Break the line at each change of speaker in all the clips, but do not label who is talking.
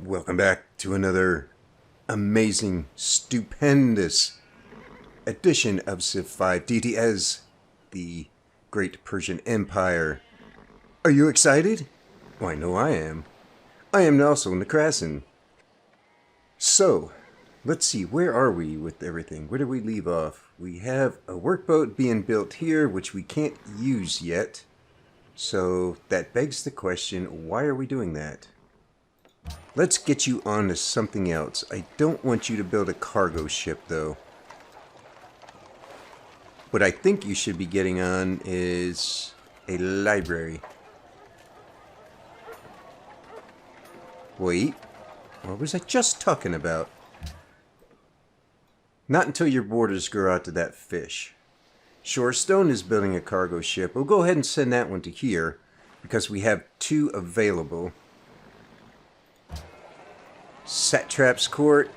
Welcome back to another amazing, stupendous edition of Civ 5 Deity as the Great Persian Empire. Are you excited? Well, I know I am. I am also Nekrasin. So, let's see, where are we with everything? Where did we leave off? We have a workboat being built here, which we can't use yet. So, that begs the question, why are we doing that? Let's get you on to something else. I don't want you to build a cargo ship, though. What I think you should be getting on is a library. Wait, what was I just talking about? Not until your borders grow out to that fish. Shorestone is building a cargo ship. We'll go ahead and send that one to here, because we have two available. Satrap's Court.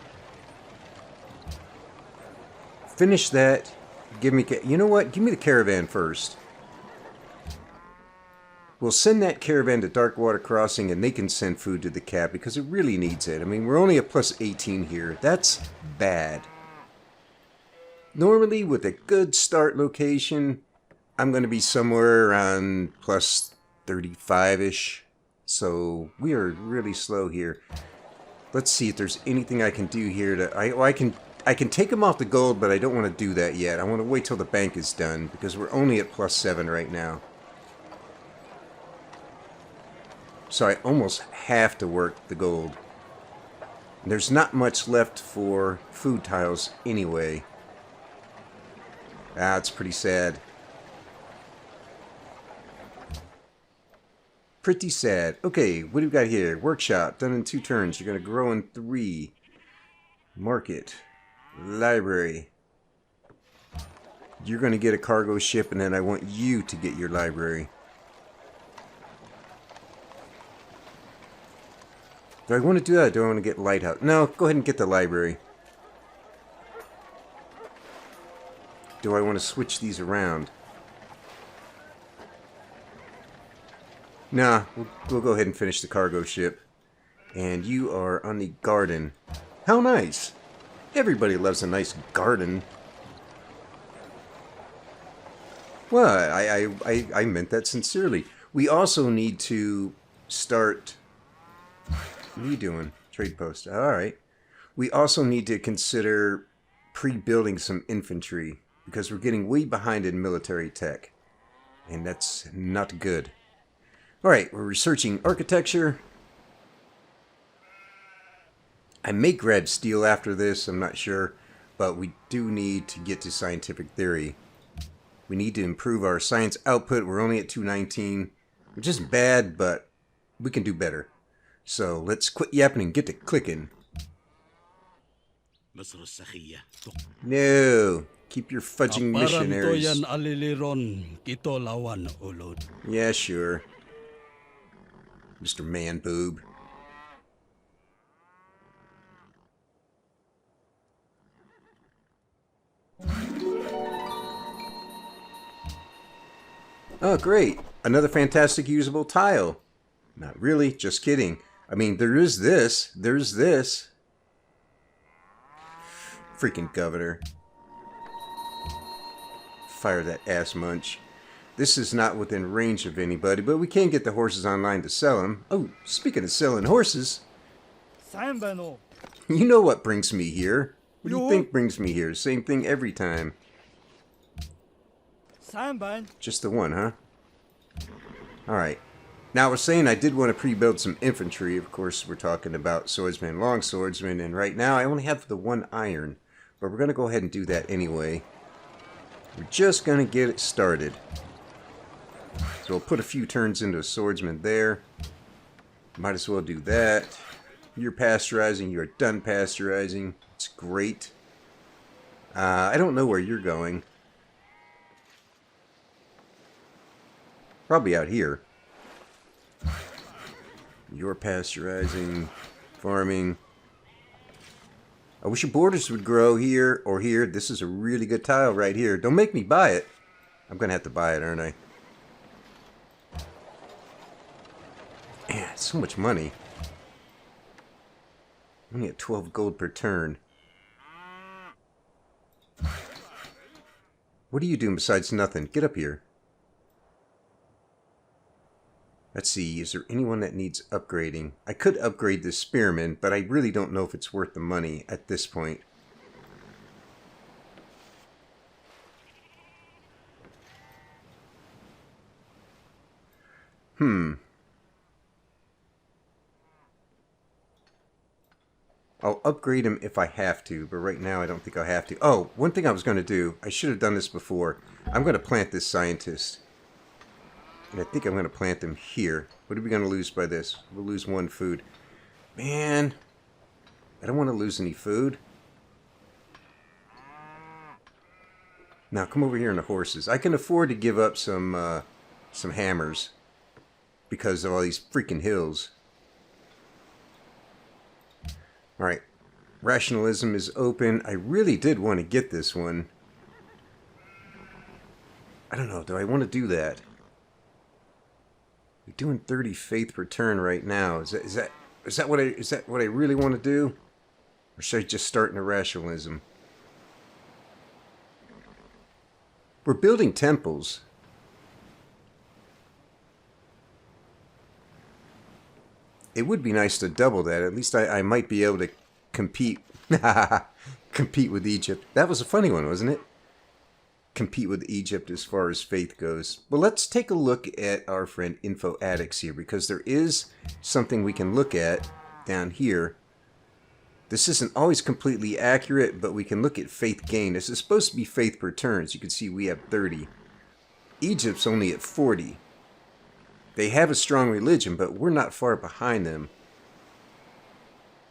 Finish that. Give me... You know what? Give me the caravan first. We'll send that caravan to Darkwater Crossing and they can send food to the cap because it really needs it. I mean, we're only at plus 18 here. That's bad. Normally, with a good start location, I'm going to be somewhere around plus 35-ish. So, we are really slow here. Let's see if there's anything I can do here to... I can take them off the gold, but I don't want to do that yet. I want to wait till the bank is done, because we're only at plus 7 right now. So I almost have to work the gold. There's not much left for food tiles anyway. Ah, it's pretty sad. Pretty sad. Okay, what do we got here? Workshop, done in 2 turns. You're going to grow in 3. Market. Library. You're going to get a cargo ship, and then I want you to get your library. Do I want to do that? Or do I want to get Lighthouse? No, go ahead and get the library. Do I want to switch these around? Nah, we'll go ahead and finish the cargo ship. And you are on the garden. How nice! Everybody loves a nice garden. Well, I meant that sincerely. We also need to start... What are you doing? Trade post. Alright. We also need to consider pre-building some infantry, because we're getting way behind in military tech. And that's not good. Alright, we're researching architecture. I may grab steel after this, I'm not sure. But we do need to get to scientific theory. We need to improve our science output. We're only at 219, which isn't bad, but we can do better. So let's quit yapping and get to clicking. No, keep your fudging missionaries. Yeah, sure. Mr. Man Boob. Oh, great. Another fantastic usable tile. Not really, just kidding. I mean, there is this. There's this. Freaking governor. Fire that ass munch. This is not within range of anybody, but we can get the horses online to sell them. Oh, speaking of selling horses. You know what brings me here. What do you think brings me here? Same thing every time. Just the one, huh? Alright. Now, I was saying I did want to pre-build some infantry. Of course, we're talking about swordsmen, long swordsmen, and right now I only have the 1 iron. But we're going to go ahead and do that anyway. We're just going to get it started. So we'll put a few turns into a swordsman there. Might as well do that. You're pasteurizing. You're done pasteurizing. It's great. I don't know where you're going. Probably out here. You're pasteurizing, farming. I wish your borders would grow here or here. This is a really good tile right here. Don't make me buy it. I'm going to have to buy it, aren't I? Man, so much money. Only at 12 gold per turn. What are you doing besides nothing? Get up here. Let's see, is there anyone that needs upgrading? I could upgrade this spearman, but I really don't know if it's worth the money at this point. I'll upgrade him if I have to, but right now I don't think I'll have to. Oh, one thing I was going to do, I should have done this before. I'm going to plant this scientist. And I think I'm going to plant them here. What are we going to lose by this? We'll lose 1 food. Man, I don't want to lose any food. Now, come over here on the horses. I can afford to give up some hammers because of all these freaking hills. Alright, rationalism is open. I really did want to get this one. I don't know, do I want to do that? We're doing 30 faith per turn right now. Is that what I really want to do? Or should I just start in a rationalism? We're building temples. It would be nice to double that. At least I might be able to compete. Compete with Egypt. That was a funny one, wasn't it? Compete with Egypt as far as faith goes. Well, let's take a look at our friend Info Addicts here, because there is something we can look at down here. This isn't always completely accurate, but we can look at faith gain. This is supposed to be faith per turns. You can see we have 30. Egypt's only at 40. They have a strong religion, but we're not far behind them.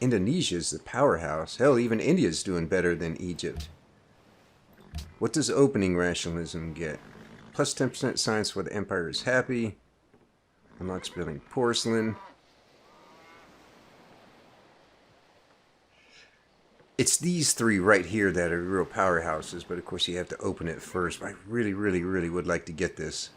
Indonesia's the powerhouse. Hell, even India's doing better than Egypt. What does opening rationalism get? Plus 10% science where the empire is happy. Unlocks building porcelain. It's these 3 right here that are real powerhouses, but of course you have to open it first. I really, really, really would like to get this.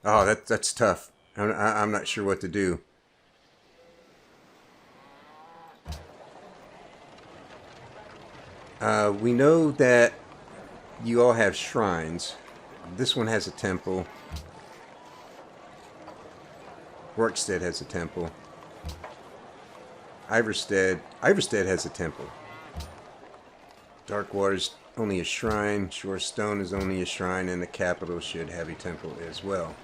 Oh, that's tough. I'm not sure what to do. We know that you all have shrines. This one has a temple. Rorkstead has a temple. Iverstead has a temple. Darkwater's only a shrine. Shorestone is only a shrine, and the capital should have a temple as well.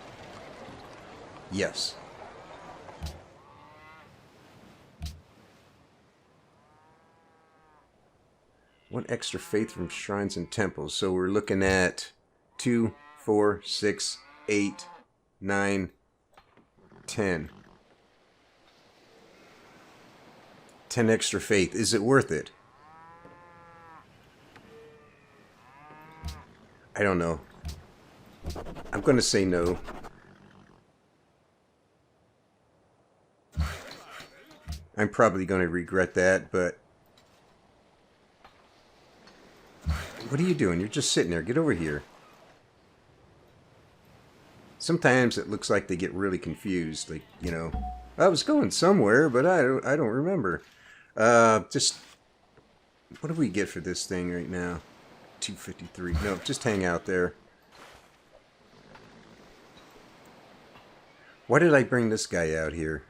Yes. One extra faith from shrines and temples. So we're looking at 2, 4, 6, 8, 9, 10. 10 extra faith. Is it worth it? I don't know. I'm going to say no. I'm probably going to regret that, but... What are you doing? You're just sitting there. Get over here. Sometimes it looks like they get really confused. Like, you know, I was going somewhere, but I don't remember. Just... What do we get for this thing right now? 253. No, just hang out there. Why did I bring this guy out here?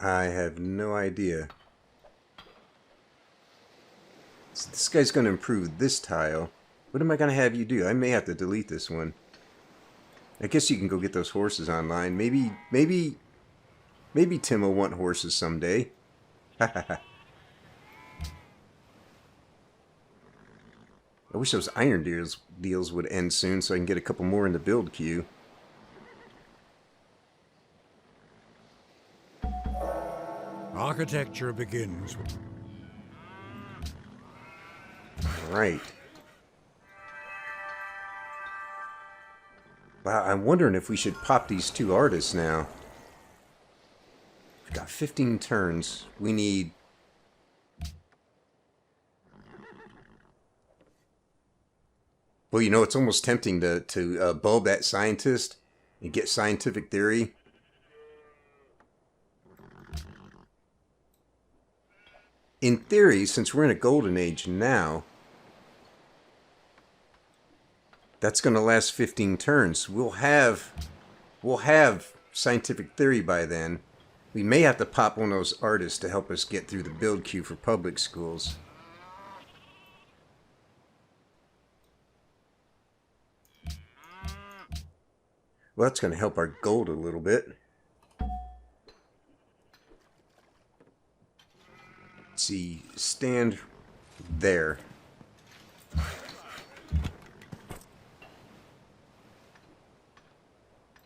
I have no idea. So this guy's going to improve this tile. What am I going to have you do? I may have to delete this one. I guess you can go get those horses online. Maybe Tim will want horses someday. I wish those iron deals would end soon so I can get a couple more in the build queue.
Architecture begins.
Right. Wow, I'm wondering if we should pop these 2 artists now. We've got 15 turns. We need... Well, you know, it's almost tempting to bulb that scientist and get scientific theory. In theory, since we're in a golden age now, that's going to last 15 turns. We'll have scientific theory by then. We may have to pop one of those artists to help us get through the build queue for public schools. Well, that's going to help our gold a little bit. Let's see, stand there.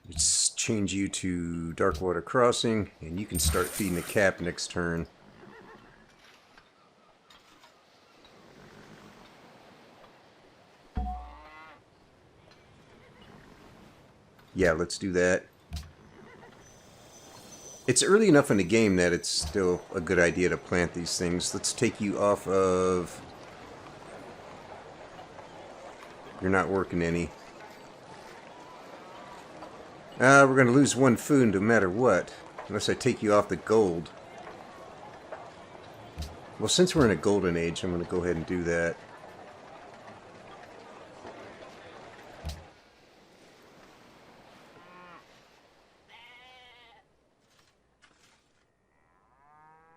Let's change you to Darkwater Crossing, and you can start feeding the cap next turn. Yeah, let's do that. It's early enough in the game that it's still a good idea to plant these things. Let's take you off of... You're not working any. We're going to lose one food no matter what. Unless I take you off the gold. Well, since we're in a golden age, I'm going to go ahead and do that.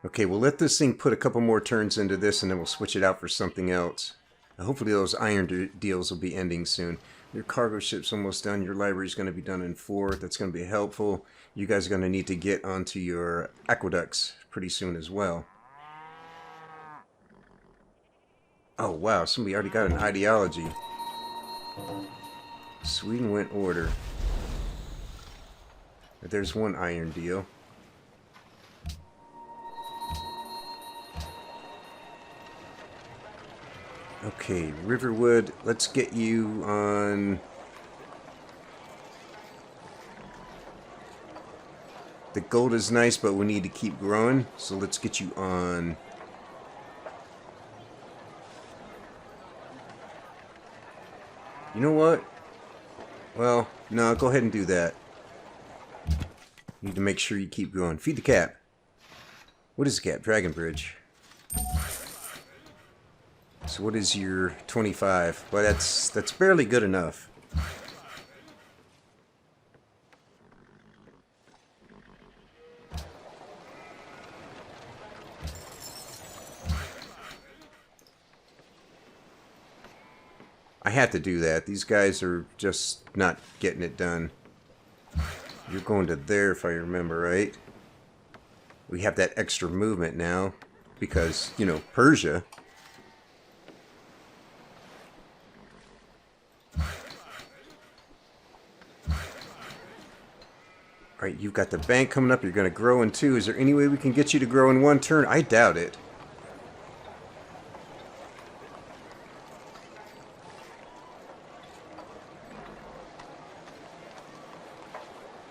Okay, we'll let this thing put a couple more turns into this, and then we'll switch it out for something else. Hopefully those iron deals will be ending soon. Your cargo ship's almost done. Your library's going to be done in 4. That's going to be helpful. You guys are going to need to get onto your aqueducts pretty soon as well. Oh, wow. Somebody already got an ideology. Sweden went order. There's one iron deal. Okay, Riverwood, let's get you on... The gold is nice, but we need to keep growing, so let's get you on... You know what? Well, no, go ahead and do that. You need to make sure you keep growing. Feed the cap. What is the cap? Dragon Bridge. So what is your 25? Well, that's barely good enough. I had to do that. These guys are just not getting it done. You're going to there, if I remember right. We have that extra movement now because, you know, Persia. Alright, you've got the bank coming up. You're going to grow in 2. Is there any way we can get you to grow in 1 turn? I doubt it.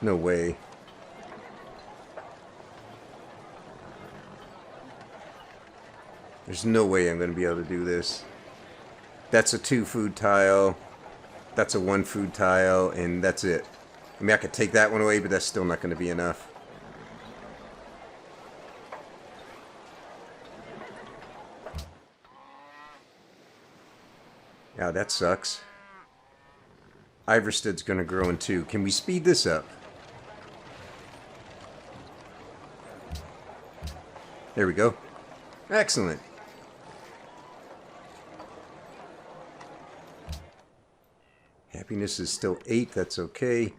No way. There's no way I'm going to be able to do this. That's a 2 food tile. That's a 1 food tile. And that's it. I mean, I could take that one away, but that's still not going to be enough. Yeah, that sucks. Iverstead's going to grow in 2. Can we speed this up? There we go. Excellent. Happiness is still 8. That's okay.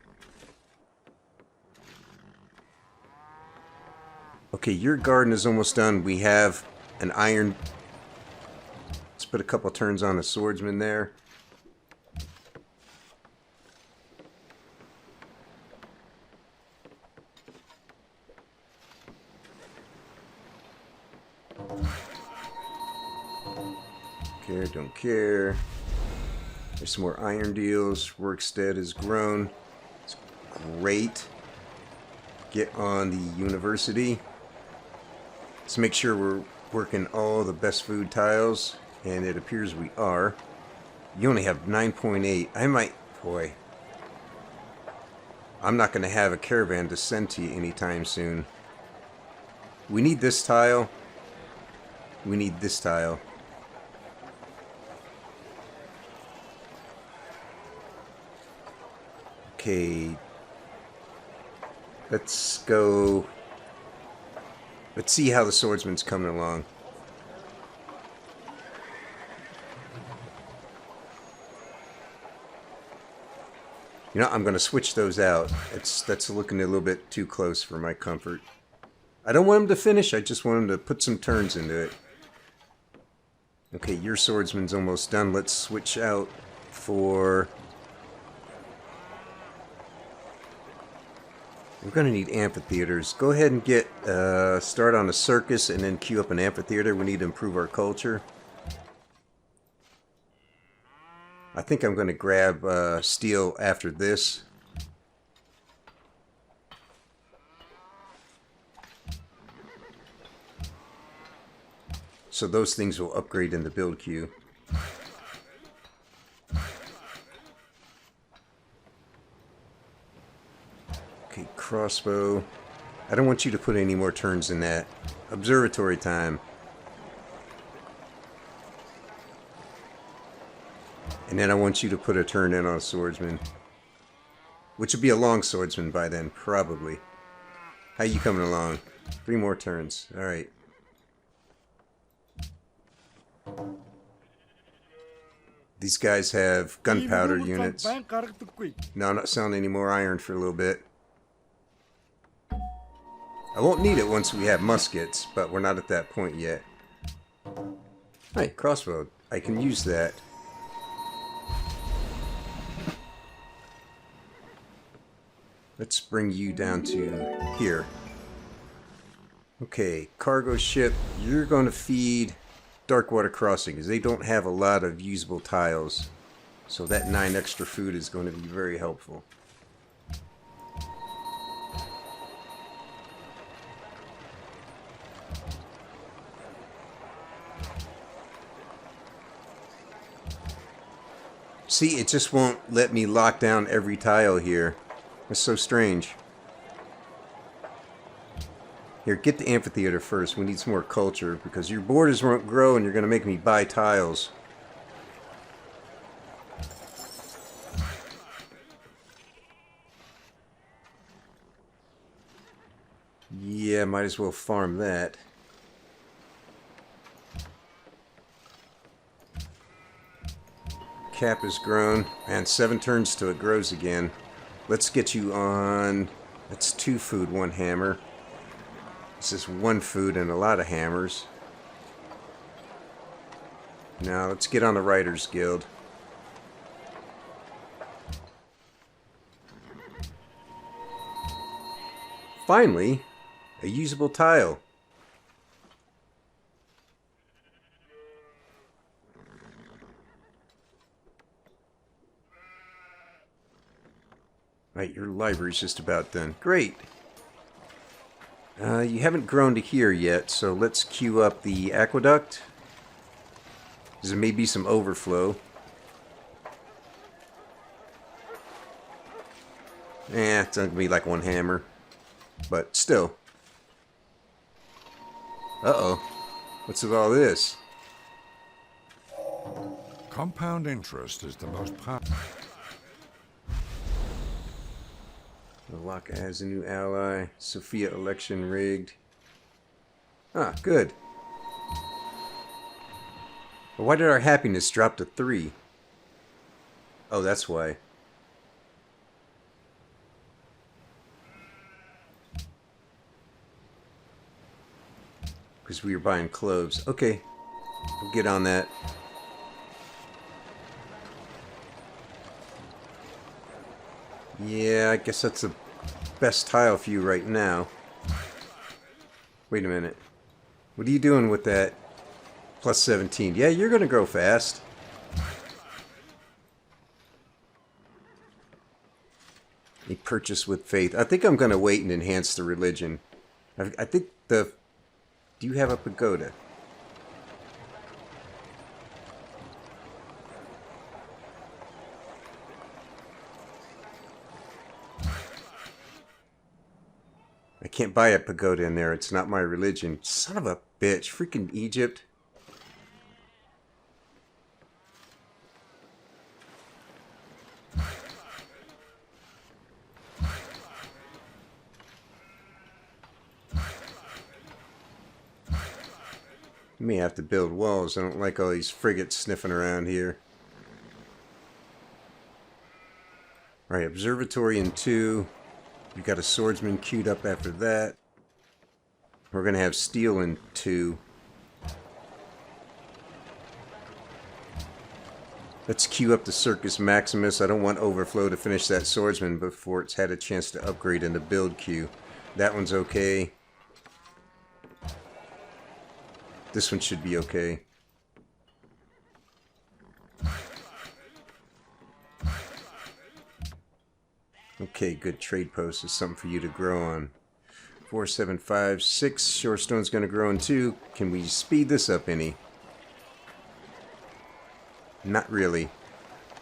Okay, your garden is almost done. We have an iron. Let's put a couple turns on the swordsman there. Care, don't care. There's some more iron deals. Workstead has grown. It's great. Get on the university. Let's make sure we're working all the best food tiles, and it appears we are. You only have 9.8. I might... Boy. I'm not going to have a caravan to send to you anytime soon. We need this tile. We need this tile. Okay. Let's go. Let's see how the swordsman's coming along. You know, I'm going to switch those out. That's looking a little bit too close for my comfort. I don't want him to finish. I just want him to put some turns into it. Okay, your swordsman's almost done. Let's switch out for... We're going to need amphitheaters. Go ahead and get start on a circus and then queue up an amphitheater. We need to improve our culture. I think I'm going to grab steel after this. So those things will upgrade in the build queue. Okay, crossbow. I don't want you to put any more turns in that. Observatory time. And then I want you to put a turn in on a swordsman. Which will be a long swordsman by then, probably. How you coming along? 3 more turns. Alright. These guys have gunpowder units. No, I'm not selling any more iron for a little bit. I won't need it once we have muskets, but we're not at that point yet. Hey, crossbow. I can use that. Let's bring you down to here. Okay, cargo ship. You're going to feed Darkwater Crossing because they don't have a lot of usable tiles. So that 9 extra food is going to be very helpful. See, it just won't let me lock down every tile here. That's so strange. Here, get the amphitheater first. We need some more culture because your borders won't grow and you're going to make me buy tiles. Yeah, might as well farm that. Cap is grown. And 7 turns till it grows again. Let's get you on... That's 2 food, 1 hammer. This is 1 food and a lot of hammers. Now let's get on the Writers Guild. Finally, a usable tile. Right, your library's just about done. Great. You haven't grown to here yet, so let's queue up the aqueduct. There may be some overflow. It's going to be like 1 hammer. But still. Uh-oh. What's with all this?
Compound interest is the most powerful.
Locke has a new ally. Sophia election rigged. Ah, good. But why did our happiness drop to 3? Oh, that's why. Because we were buying cloves. Okay. We'll get on that. Yeah, I guess that's the best tile for you right now. Wait a minute. What are you doing with that plus 17? Yeah, you're going to grow fast. A purchase with faith. I think I'm going to wait and enhance the religion. I think the... Do you have a pagoda? Can't buy a pagoda in there. It's not my religion. Son of a bitch. Freaking Egypt. May have to build walls. I don't like all these frigates sniffing around here. Alright, observatory in 2. We've got a swordsman queued up after that. We're going to have steel in 2. Let's queue up the Circus Maximus. I don't want Overflow to finish that swordsman before it's had a chance to upgrade in the build queue. That one's okay. This one should be okay. Okay, good trade post is something for you to grow on. 4, 7, 5, 6. Shorestone's going to grow in 2. Can we speed this up any? Not really.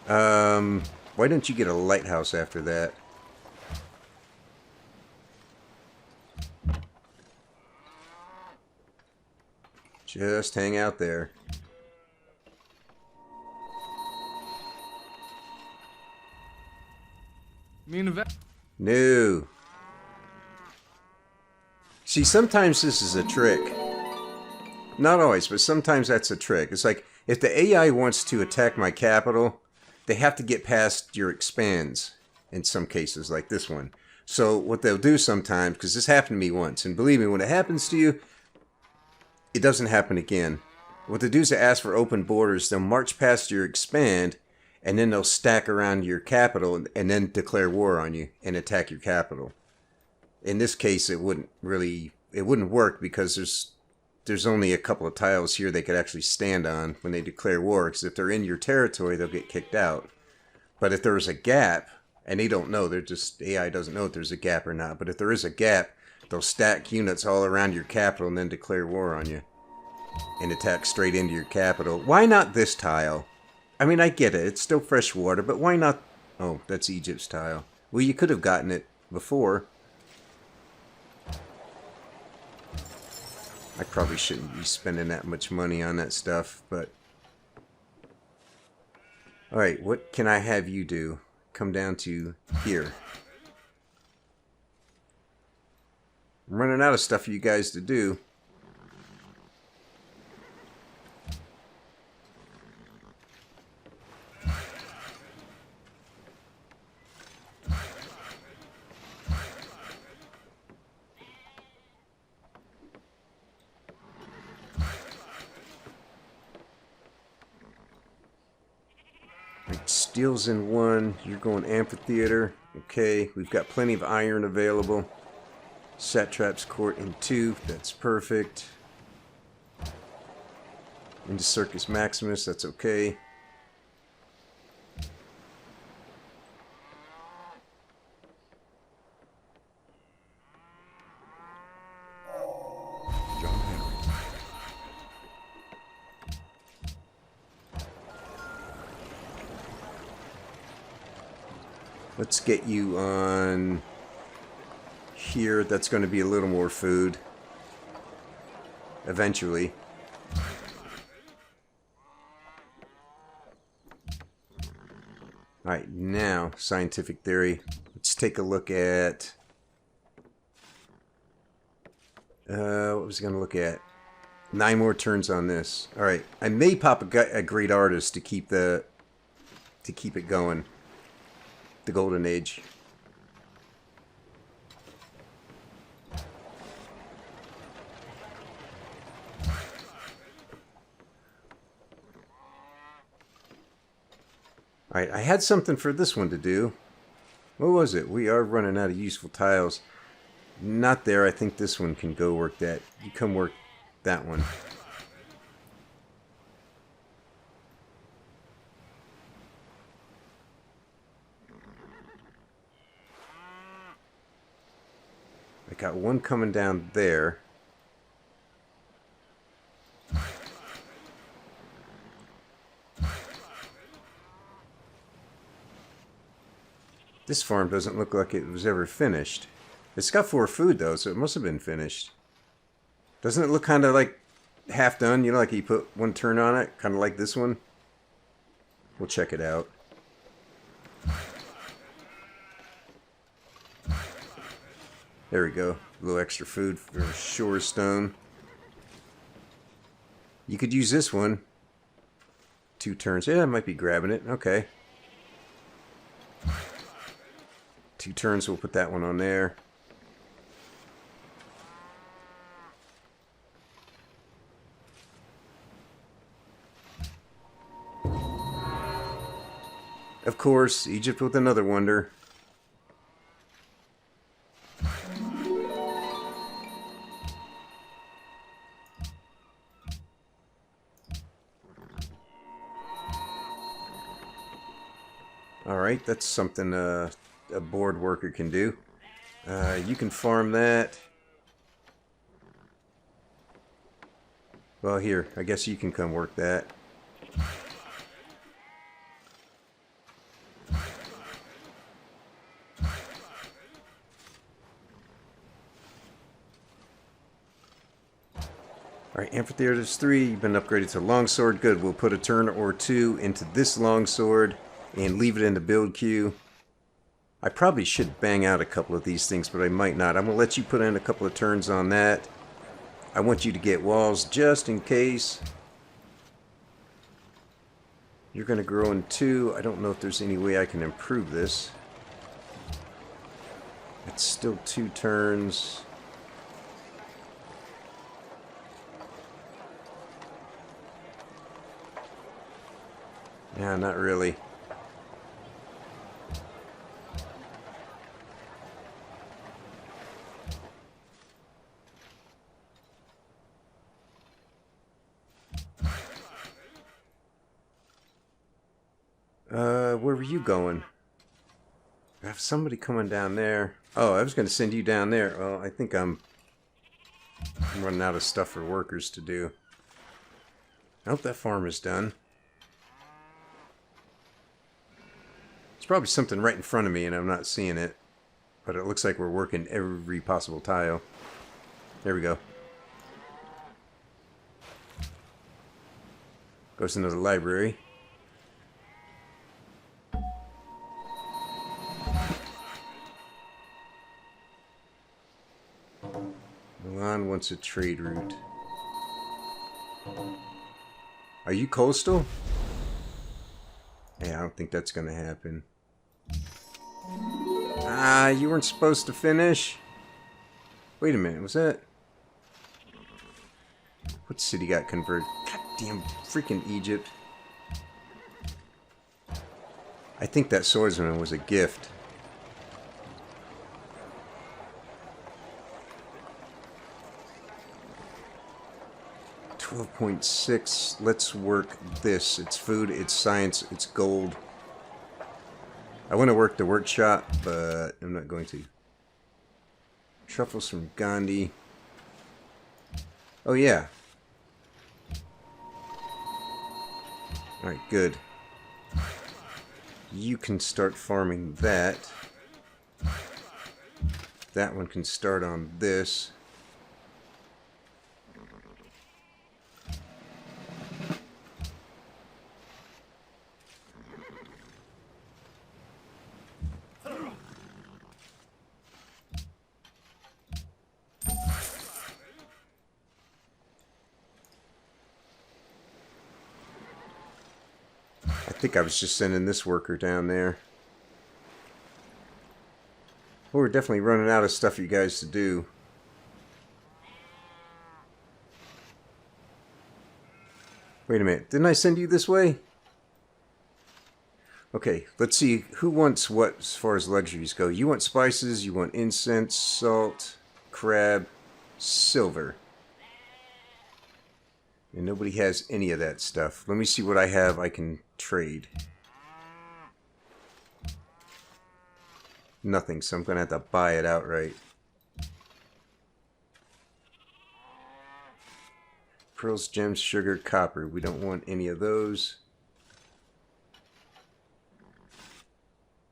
Why don't you get a lighthouse after that? Just hang out there. No. See, sometimes this is a trick. Not always, but sometimes that's a trick. It's like, if the AI wants to attack my capital, they have to get past your expands, in some cases, like this one. So what they'll do sometimes, because this happened to me once, and believe me, when it happens to you, it doesn't happen again. What they do is they ask for open borders. They'll march past your expand, and then they'll stack around your capital, and then declare war on you and attack your capital. In this case, it wouldn't work because there's only a couple of tiles here they could actually stand on when they declare war. Because if they're in your territory, they'll get kicked out. But if there is a gap, and they don't know, AI doesn't know if there's a gap or not. But if there is a gap, they'll stack units all around your capital and then declare war on you. And attack straight into your capital. Why not this tile? I mean, I get it. It's still fresh water, but why not... Oh, that's Egypt's tile. Well, you could have gotten it before. I probably shouldn't be spending that much money on that stuff, but... Alright, what can I have you do? Come down to here. I'm running out of stuff for you guys to do. Steel's in 1. You're going amphitheater. Okay, we've got plenty of iron available. Satrap's court in 2. That's perfect. Into Circus Maximus. That's okay. Let's get you on here. That's going to be a little more food. Eventually. Alright, now, scientific theory. Let's take a look at... what was I going to look at? 9 more turns on this. Alright, I may pop a great artist to keep it going. The Golden Age. Alright, I had something for this one to do. What was it? We are running out of useful tiles. Not there. I think this one can go work that. You come work that one. I got one coming down there. This farm doesn't look like it was ever finished. It's got 4 food though, so it must have been finished. Doesn't it look kind of like half done? You know, like you put 1 turn on it, kind of like this one. We'll check it out. There we go. A little extra food for shore stone. You could use this one. 2 turns. Yeah, I might be grabbing it. Okay. 2 turns, we'll put that one on there. Of course, Egypt with another wonder. Alright, that's something a board worker can do. You can farm that. Well, here, I guess you can come work that. Alright, Amphitheater's 3, you've been upgraded to Longsword. Good, we'll put a turn or 2 into this Longsword and leave it in the build queue. I probably should bang out a couple of these things, but I might not. I'm going to let you put in a couple of turns on that. I want you to get walls just in case. You're going to grow in 2. I don't know if there's any way I can improve this. It's still 2 turns. Yeah, not really. Where were you going? I have somebody coming down there. Oh, I was going to send you down there. Well, I think I'm running out of stuff for workers to do. I hope that farm is done. There's probably something right in front of me and I'm not seeing it. But it looks like we're working every possible tile. There we go. Goes into the library. Milan wants a trade route. Are you coastal? Yeah, I don't think that's gonna happen. Ah, you weren't supposed to finish? Wait a minute, was that... What city got converted? Goddamn freaking Egypt. I think that swordsman was a gift. .6. Let's work this. It's food, it's science, it's gold. I want to work the workshop, but I'm not going to. Truffles from Gandhi. Oh yeah. Alright, good. You can start farming that. That one can start on this. I think I was just sending this worker down there. Well, we're definitely running out of stuff for you guys to do. Wait a minute, didn't I send you this way? Okay, let's see who wants what as far as luxuries go. You want spices, you want incense, salt, crab, silver. And nobody has any of that stuff. Let me see what I have I can trade. Nothing, so I'm going to have to buy it outright. Pearls, gems, sugar, copper. We don't want any of those.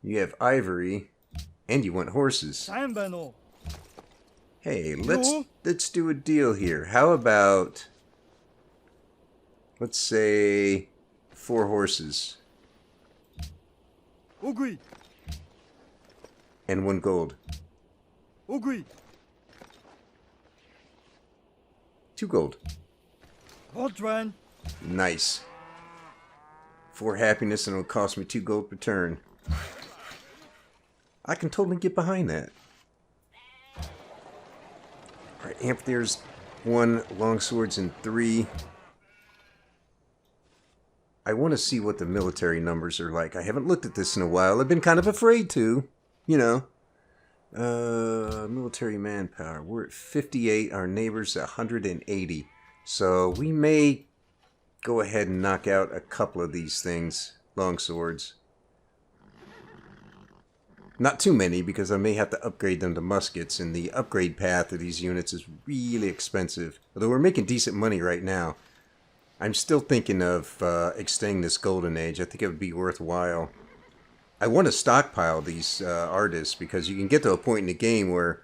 You have ivory, and you want horses. Hey, let's do a deal here. How about, let's say, 4 horses
奥义
and 1 gold.
奥义
2 gold.
Hotran
Nice. 4 happiness and it'll cost me 2 gold per turn. I can totally get behind that. Alright, amphitheaters 1, longswords in 3. I want to see what the military numbers are like. I haven't looked at this in a while. I've been kind of afraid to, you know. Military manpower. We're at 58. Our neighbors at 180. So we may go ahead and knock out a couple of these things. Longswords. Not too many, because I may have to upgrade them to muskets, and the upgrade path of these units is really expensive. Although we're making decent money right now. I'm still thinking of extending this golden age. I think it would be worthwhile. I want to stockpile these artists, because you can get to a point in the game where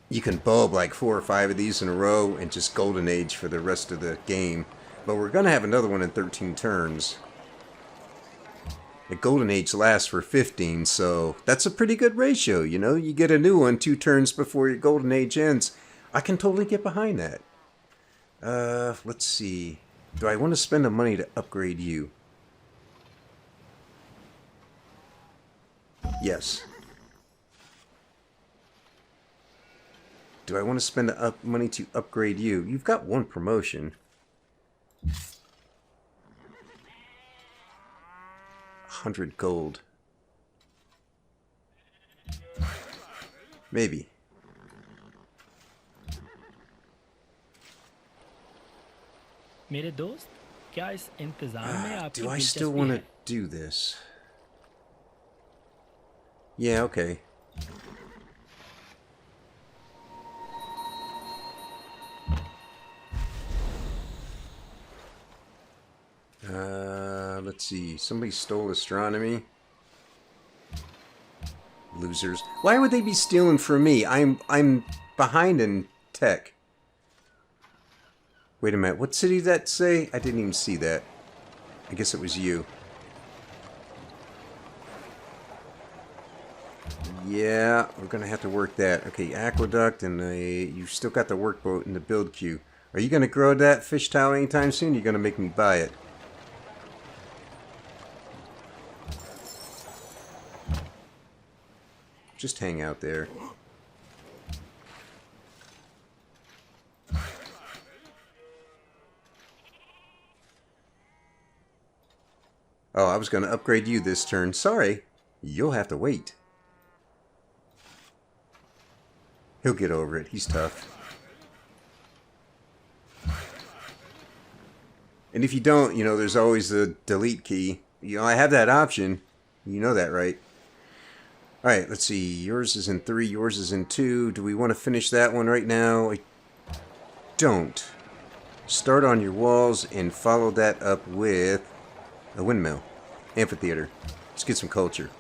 you can bulb like 4 or 5 of these in a row and just golden age for the rest of the game. But we're going to have another one in 13 turns. The golden age lasts for 15, so that's a pretty good ratio, you know? You get a new one 2 turns before your golden age ends. I can totally get behind that. Let's see. Do I want to spend the money to upgrade you? Yes. Do I want to spend the money to upgrade you? You've got 1 promotion. 100 gold. Maybe.
मेरे दोस्त क्या इस इंतजार में आपकी
Do I still
दिलचस्पी
want
है?
to do this? Yeah, okay. Let's see. Somebody stole astronomy. Losers. Why would they be stealing from me? I'm behind in tech. Wait a minute. What city did that say? I didn't even see that. I guess it was you. Yeah, we're gonna have to work that. Okay, aqueduct, and you've still got the workboat in the build queue. Are you gonna grow that fish towel anytime soon? You're gonna make me buy it. Just hang out there. Oh, I was going to upgrade you this turn. Sorry. You'll have to wait. He'll get over it. He's tough. And if you don't, you know, there's always the delete key. You know, I have that option. You know that, right? Alright, let's see. Yours is in 3, yours is in 2. Do we want to finish that one right now? I don't. Start on your walls and follow that up with a windmill. Amphitheater. Let's get some culture.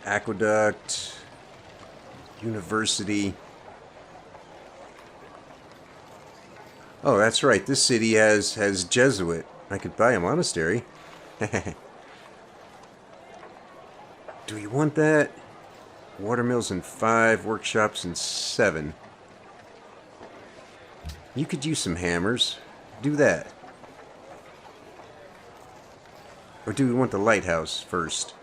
Aqueduct. University. Oh, that's right. This city has Jesuit. I could buy a monastery. Do we want that? Watermills in 5, workshops in 7. You could use some hammers. Do that. Or do we want the lighthouse first?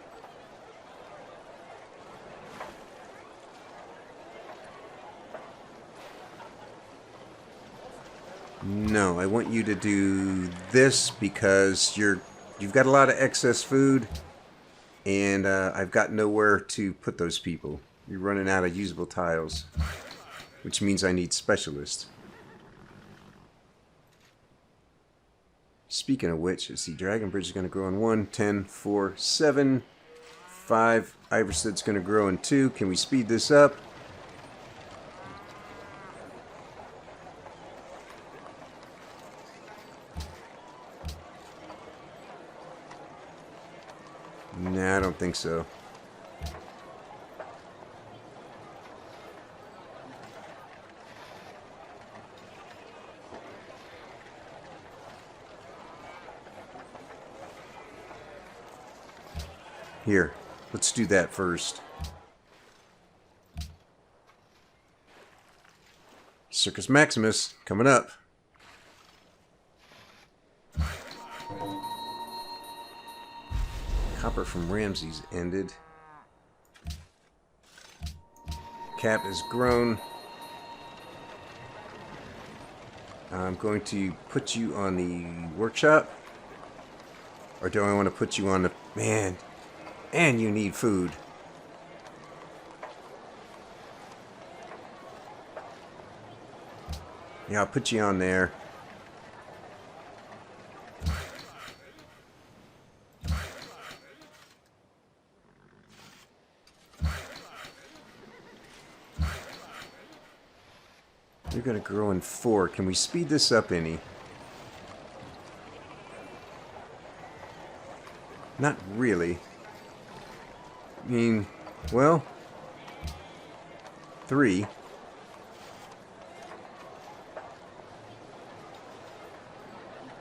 No, I want you to do this because you've got a lot of excess food, and I've got nowhere to put those people. You're running out of usable tiles, which means I need specialists. Speaking of which, let's see, Dragon Bridge is going to grow in 1, 10, 4, 7, 5. Iverstead's going to grow in 2. Can we speed this up? think so. Here, let's do that first. Circus Maximus coming up. Copper from Ramses ended. Cap has grown. I'm going to put you on the workshop. Or do I want to put you on the... Man, and you need food. Yeah, I'll put you on there. You're gonna grow in 4. Can we speed this up any? Not really. I mean, well, 3.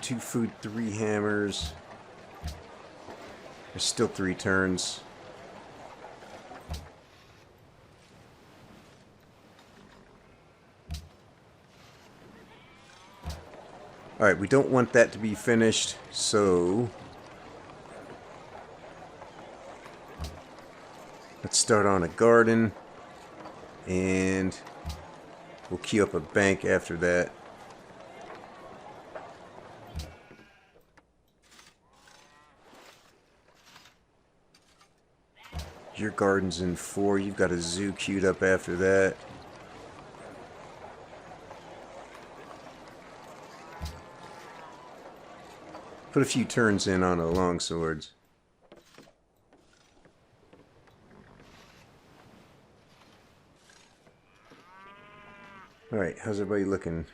Two food, 3 hammers. There's still 3 turns. Alright, we don't want that to be finished, so let's start on a garden, and we'll queue up a bank after that. Your garden's in 4. You've got a zoo queued up after that. Put a few turns in on the longswords. Alright, how's everybody looking?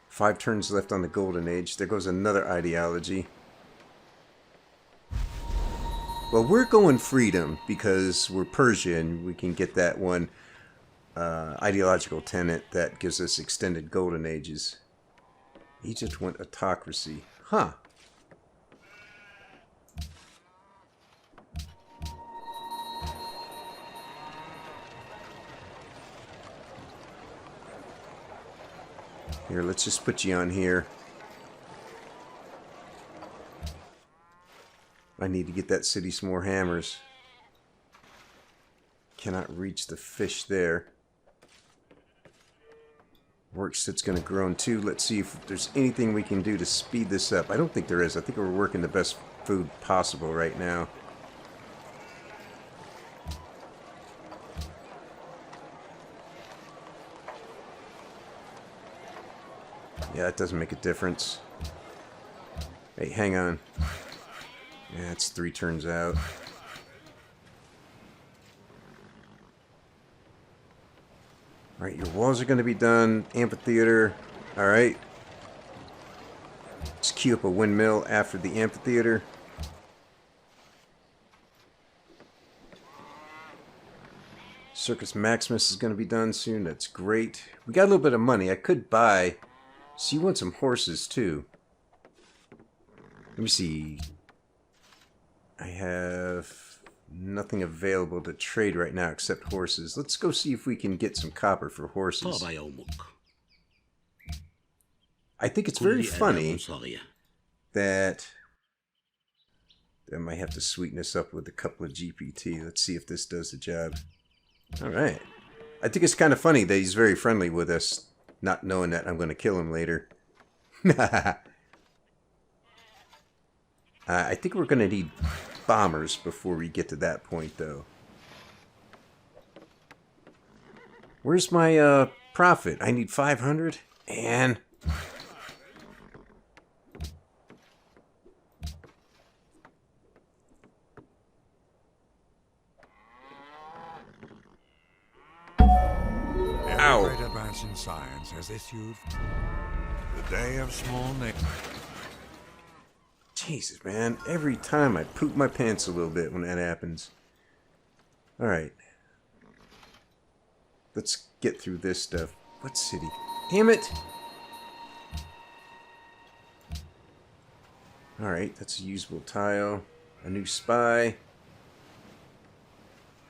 5 turns left on the Golden Age. There goes another ideology. Well, we're going freedom because we're Persia and we can get that one ideological tenet that gives us extended Golden Ages. Egypt went autocracy. Huh. Here, let's just put you on here. I need to get that city some more hammers. Cannot reach the fish there. Workstead's going to grow in 2. Let's see if there's anything we can do to speed this up. I don't think there is. I think we're working the best food possible right now. Yeah, it doesn't make a difference. Hey, hang on. Yeah, it's 3 turns out. Alright, your walls are going to be done. Amphitheater. Alright. Just queue up a windmill after the amphitheater. Circus Maximus is going to be done soon. That's great. We got a little bit of money. I could buy... So you want some horses too. Let me see. I have... nothing available to trade right now except horses. Let's go see if we can get some copper for horses. I think it's very funny that I might have to sweeten this up with a couple of GPT. Let's see if this does the job. Alright. I think it's kind of funny that he's very friendly with us, not knowing that I'm going to kill him later. I think we're going to need bombers before we get to that point, though. Where's my profit? I need 500 and...
Every great advance in science has issued the day of small nations.
Jesus, man. Every time I poop my pants a little bit when that happens. Alright. Let's get through this stuff. What city? Damn it! Alright, that's a usable tile. A new spy.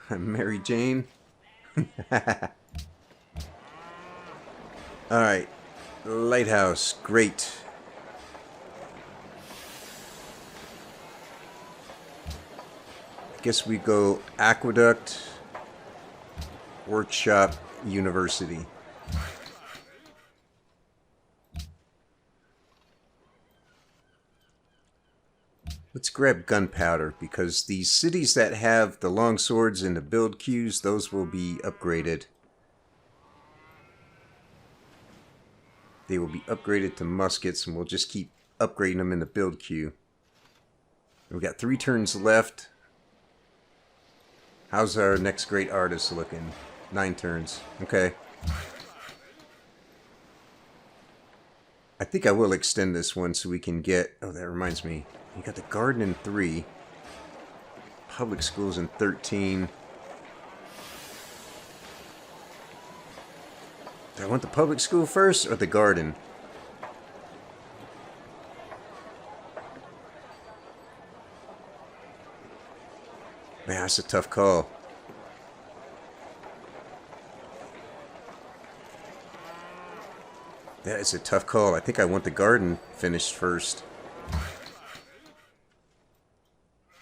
I'm Mary Jane. Alright. Lighthouse. Great. I guess we go Aqueduct, Workshop, University. Let's grab gunpowder, because these cities that have the long swords and the build queues, those will be upgraded. They will be upgraded to muskets, and we'll just keep upgrading them in the build queue. We've got 3 turns left. How's our next great artist looking? 9 turns. Okay. I think I will extend this one so we can get... Oh, that reminds me. You got the garden in 3. Public schools in 13. Do I want the public school first or the garden? Man, that's a tough call. That is a tough call. I think I want the garden finished first.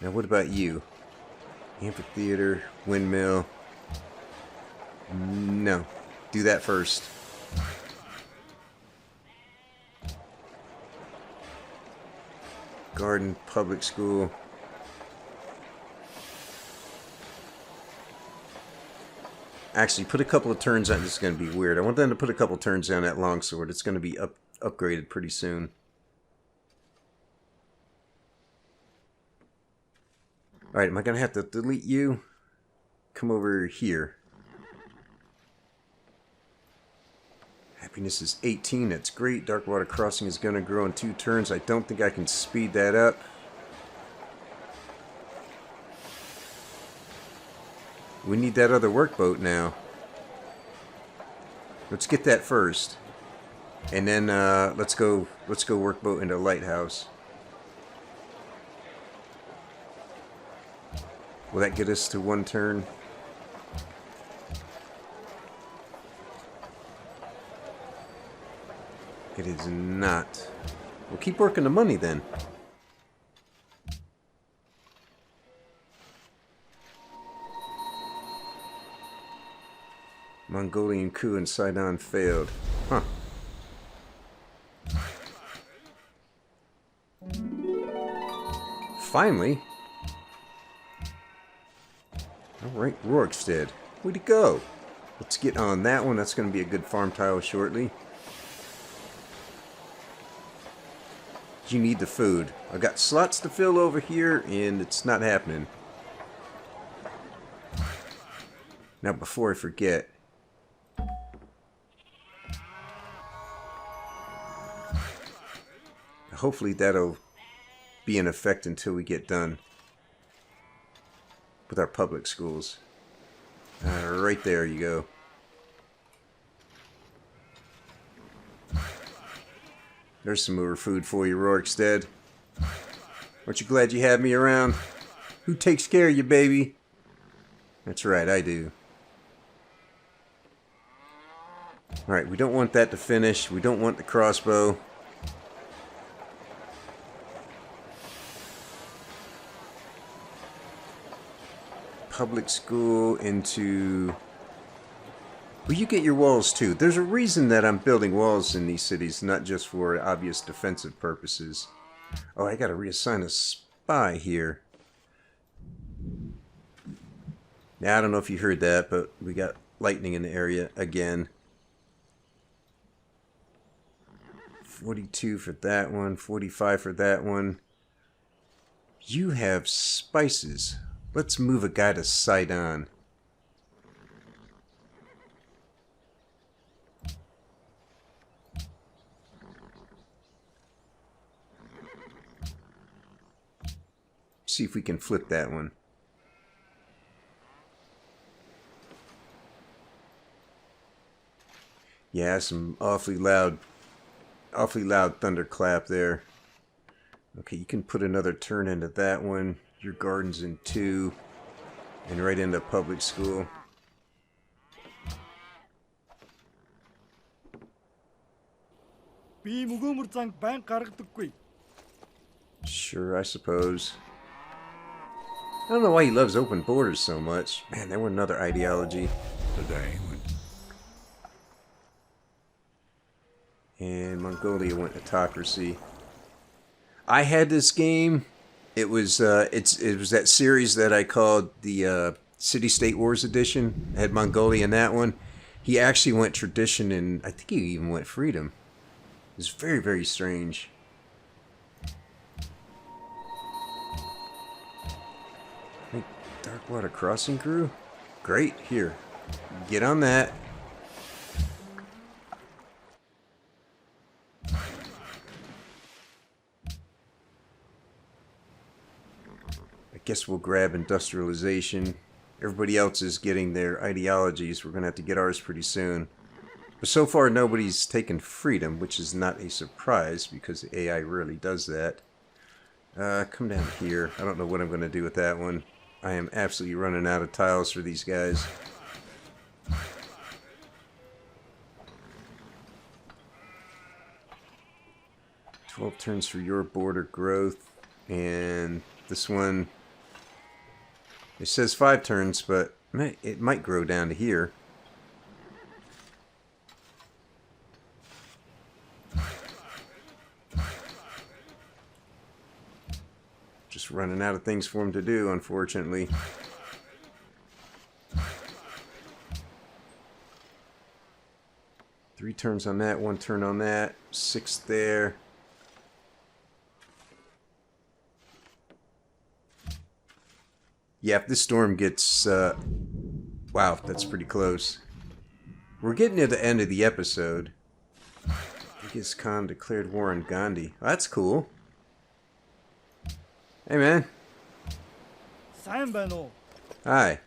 Now, what about you? Amphitheater, windmill. No. Do that first. Garden, public school. Actually, put a couple of turns on. This is going to be weird. I want them to put a couple turns on that longsword. It's going to be upgraded pretty soon. Alright, am I going to have to delete you? Come over here. Happiness is 18. That's great. Darkwater Crossing is going to grow in 2 turns. I don't think I can speed that up. We need that other workboat now. Let's get that first. And then let's go workboat into lighthouse. Will that get us to 1 turn? It is not. We'll keep working the money then. Mongolian coup in Sidon failed. Huh. Finally. Alright, Rorikstead. Where'd he go? Let's get on that one. That's going to be a good farm tile shortly. You need the food. I've got slots to fill over here, and it's not happening. Now, before I forget... Hopefully that'll be in effect until we get done with our public schools. Right there you go. There's some more food for you, Rorikstead. Aren't you glad you have me around? Who takes care of you, baby? That's right, I do. Alright, we don't want that to finish. We don't want the crossbow. Public school into... Well, you get your walls too. There's a reason that I'm building walls in these cities, not just for obvious defensive purposes. Oh, I gotta reassign a spy here. Now, I don't know if you heard that, but we got lightning in the area again. 42 for that one, 45 for that one. You have spices. Let's move a guy to Sidon. see if we can flip that one. Yeah, some awfully loud thunderclap there. Okay, you can put another turn into that one. Your garden's in 2. And right into public school.
Би мөгөөмөр занг байн гаргадаггүй.
Sure, I suppose. I don't know why he loves open borders so much. Man, that were another ideology.
Today, when
And Mongolia went autocracy. I had this game. It was it was that series that I called the City State Wars edition. I had Mongolia in that one. He actually went tradition, and I think he even went freedom. It was very, very strange. I think Darkwater Crossing grew. Great, here. Get on that. I guess we'll grab industrialization. Everybody else is getting their ideologies. We're going to have to get ours pretty soon. But so far, nobody's taken freedom, which is not a surprise because the AI rarely does that. Come down here. I don't know what I'm going to do with that one. I am absolutely running out of tiles for these guys. "12 turns for your border growth." And this one, it says 5 turns, but it might grow down to here. Just running out of things for him to do, unfortunately. Three turns on that, 1 turn on that, 6 there. Yeah, if this storm gets... wow, that's pretty close. We're getting near the end of the episode. Genghis Khan declared war on Gandhi. Well, that's cool. Hey, man.
Сайн байна уу?
Hi.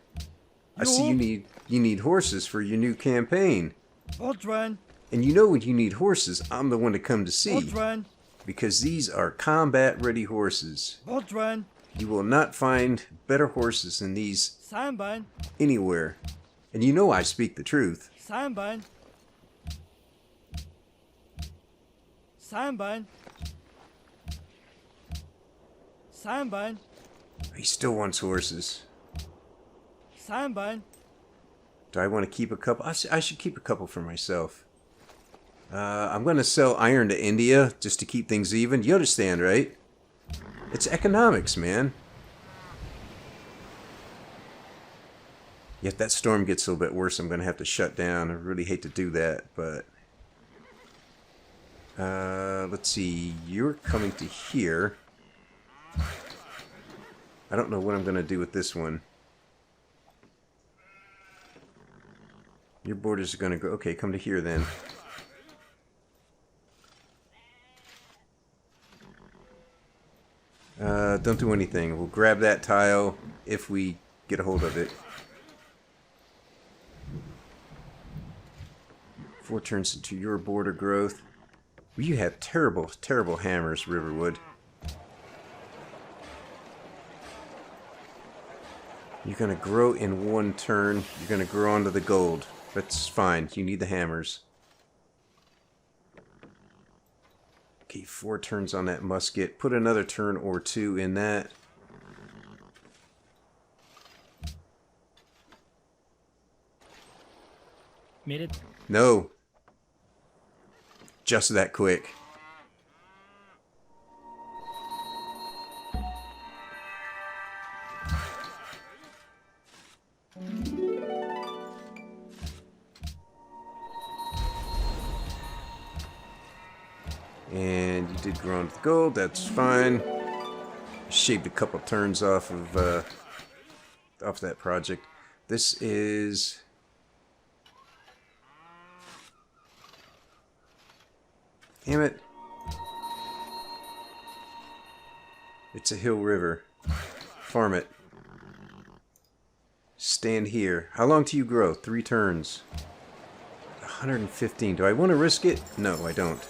I see you need horses for your new campaign.
Болж байна.
And you know when you need horses, I'm the one to come to see.
Болж байна.
Because these are combat-ready horses.
Болж байна.
You will not find better horses than these
Сайн байна.
anywhere. And you know I speak the truth.
Сайн байна. Сайн байна. Сайн байна.
He still wants horses.
Сайн байна.
Do I want to keep a couple? I should keep a couple for myself. I'm going to sell iron to India just to keep things even. You understand, right? It's economics, man. If that storm gets a little bit worse, I'm going to have to shut down. I really hate to do that, but... let's see. You're coming to here. I don't know what I'm going to do with this one. Your borders are going to go... Okay, come to here then. Don't do anything. We'll grab that tile if we get a hold of it. 4 turns into your border growth. Well, you have terrible, terrible hammers, Riverwood. You're going to grow in 1 turn. You're going to grow onto the gold. That's fine. You need the hammers. Okay, 4 turns on that musket. Put another turn or 2 in that.
मेरे
No. Just that quick. And you did grow into the gold, that's fine. Shaved a couple turns off of that project. This is... Damn it. It's a hill river. farm it. Stand here. How long do you grow? 3 turns. 115. Do I want to risk it? No, I don't.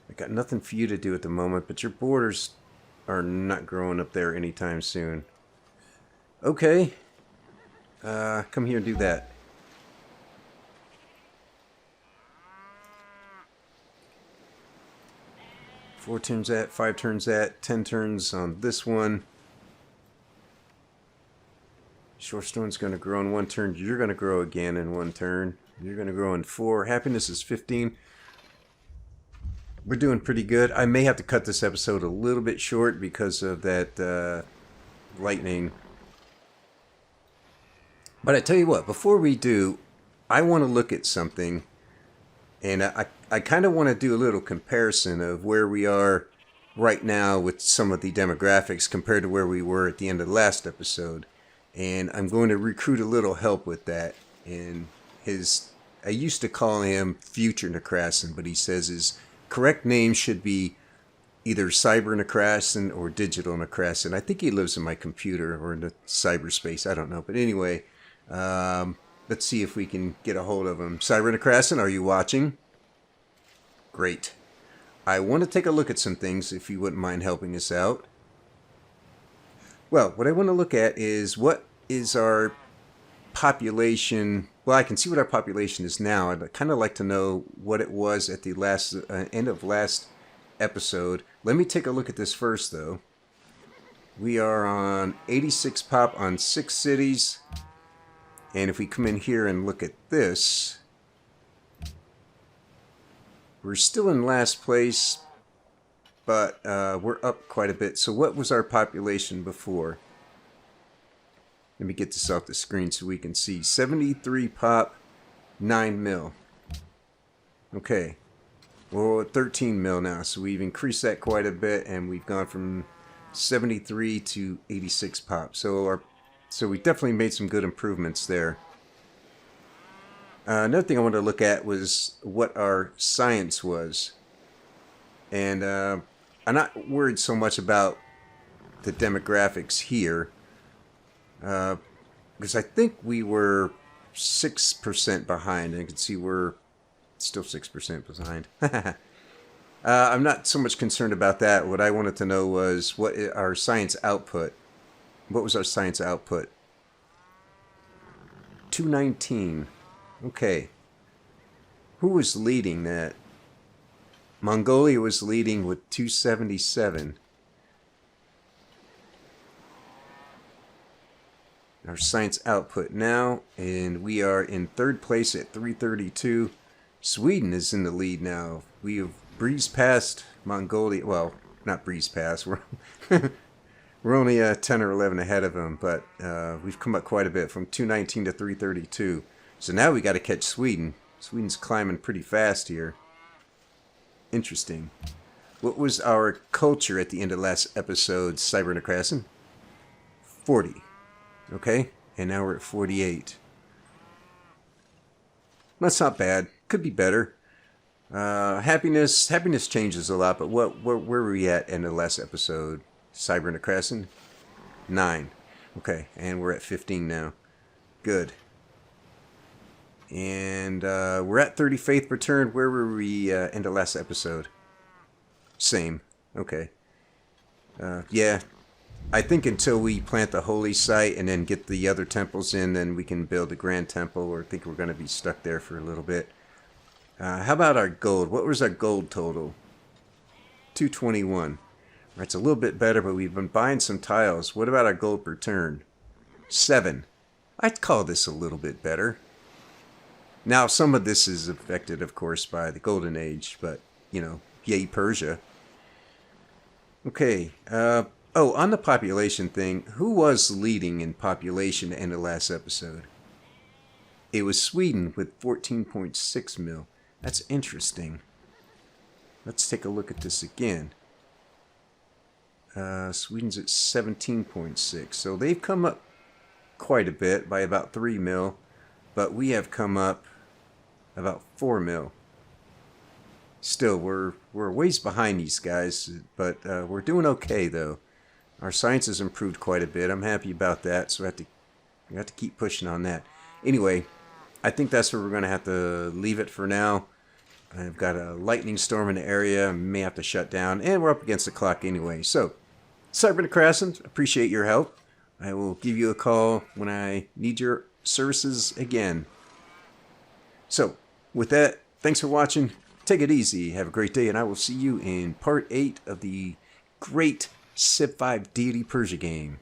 I got nothing for you to do at the moment, but your borders are not growing up there anytime soon. Okay. Come here and do that. Four turns at, 5 turns at, 10 turns on this one. Shorestone's going to grow in 1 turn. You're going to grow again in 1 turn. You're going to grow in 4. Happiness is 15. We're doing pretty good. I may have to cut this episode a little bit short because of that lightning. But I tell you what, before we do, I want to look at something. And I kind of want to do a little comparison of where we are right now with some of the demographics compared to where we were at the end of the last episode. And I'm going to recruit a little help with that. And I used to call him Future Necrassin, but he says his correct name should be either Cyber Necrassin or Digital Necrassin. I think he lives in my computer or in the cyberspace. I don't know. But anyway, let's see if we can get a hold of him. Cyber Necrassin, are you watching? Great. I want to take a look at some things if you wouldn't mind helping us out. Well, what I want to look at is what is our population. Well, I can see what our population is now. I'd kind of like to know what it was at the last end of last episode. Let me take a look at this first, though. We are on 86 pop on 6 cities. And if we come in here and look at this, we're still in last place, but we're up quite a bit. So what was our population before? Let me get this off the screen so we can see. 73 pop, 9 mil. Okay. We're at 13 mil now, so we've increased that quite a bit, and we've gone from 73 to 86 pop. So we definitely made some good improvements there. Another thing I wanted to look at was what our science was. And I'm not worried so much about the demographics here. Because I think we were 6% behind. And you can see we're still 6% behind. I'm not so much concerned about that. What I wanted to know was what our science output. What was our science output? 219. Okay. Who was leading that? Mongolia was leading with 277. Our science output now, and we are in 3rd place at 332. Sweden is in the lead now. We have breezed past Mongolia. Well, not breezed past. We're only 10 or 11 ahead of them, but we've come up quite a bit from 219 to 332. So now we got to catch Sweden. Sweden's climbing pretty fast here. Interesting. What was our culture at the end of last episode, Cyber Necrassin? 40. Okay, and now we're at 48. That's not bad. Could be better. Happiness changes a lot, but where were we at in the last episode? Cyber Necrassin? 9. Okay, and we're at 15 now. Good. And we're at 30 faith per turn. Where were we in the last episode? Same. Okay. Yeah. I think until we plant the holy site and then get the other temples in, then we can build the grand temple, or I think we're going to be stuck there for a little bit. How about our gold? What was our gold total? 221. That's a little bit better, but we've been buying some tiles. What about our gold per turn? 7. I'd call this a little bit better. Now, some of this is affected, of course, by the Golden Age, but, you know, yay Persia. Okay, on the population thing, who was leading in population in the last episode? It was Sweden with 14.6 mil. That's interesting. Let's take a look at this again. Sweden's at 17.6, so they've come up quite a bit by about 3 mil, but we have come up about 4 mil. still, we're ways behind these guys, but we're doing okay though. Our science has improved quite a bit. I'm happy about that, so we have to keep pushing on that. Anyway, I think that's where we're going to have to leave it for now. I've got a lightning storm in the area. I may have to shut down, and we're up against the clock anyway. So, Cyber Crescent, appreciate your help. I will give you a call when I need your services again. So, with that, thanks for watching. Take it easy. Have a great day, and I will see you in part 8 of the great Civ 5 Deity Persia game.